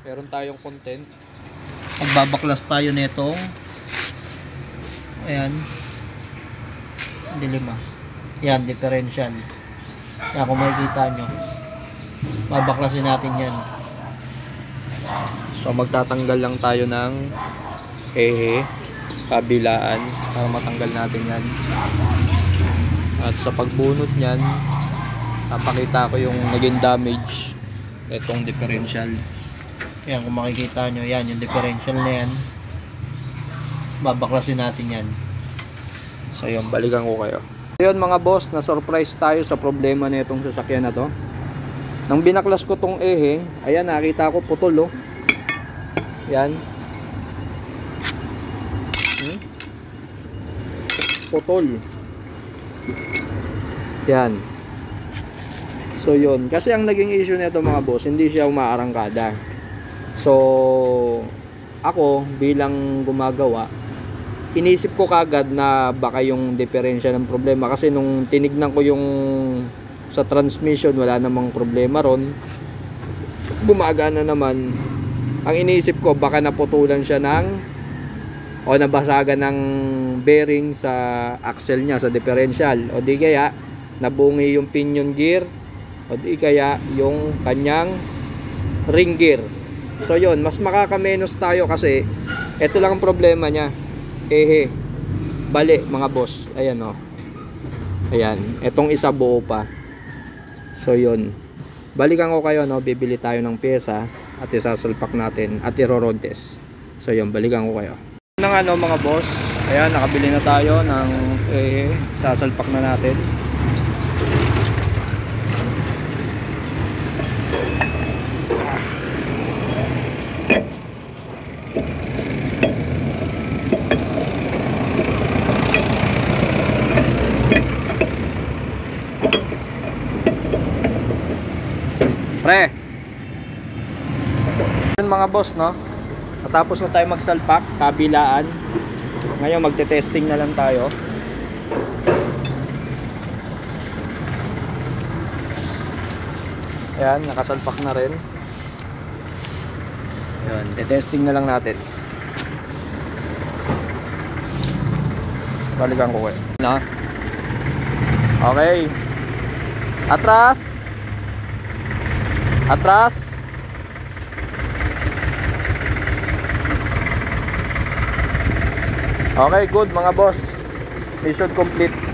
Meron tayong content. Magbabaklas tayo nitong ayan, dilima. Yan, differential. Yan, kung makikita nyo, babaklasin natin yan. So magtatanggal lang tayo ng ehe kabilaan para matanggal natin yan. At sa pagbunot nyan, napakita ko yung naging damage itong differential. Yan, kung makikita nyo, yan yung differential na yan. Babaklasin natin yan. So yun, balikan ko kayo. Yun mga boss, na surprise tayo sa problema na itong sasakyan na to. Nang binaklas ko tong ehe, ayan, nakita ko putol, oh. Yan. Putol. Yan. So yun, kasi ang naging issue nito mga boss, hindi siya umaarangkada. So ako bilang gumagawa, inisip ko kagad na baka yung diferensya ng problema, kasi nung tinignan ko yung sa transmission, wala namang problema ron, gumagana naman. Ang iniisip ko, baka naputulan siya ng o nabasagan ng bearing sa axle niya, sa differential, o di kaya nabungi yung pinion gear, o di kaya yung kanyang ring gear. So yun, mas makakamenos tayo kasi ito lang ang problema niya, ehe, bali mga boss. Ayan, o, ayan, etong isa buo pa. So yun, balikan ko kayo, no, bibili tayo ng pyesa at isasalpak natin at iro-road test. So yun, balikan ko kayo ng ano mga boss. Ayan, nakabili na tayo ng sasalpak na natin. Pre, yun mga boss, no, natapos na tayo magsalpak kabilaan. Ngayon magte-testing na lang tayo. Ayan, nakasalpak na rin. Ayan, te-testing na lang natin. Balikan ko kayo na. Okay, atras. Atras. Okay, good mga boss. Mission complete.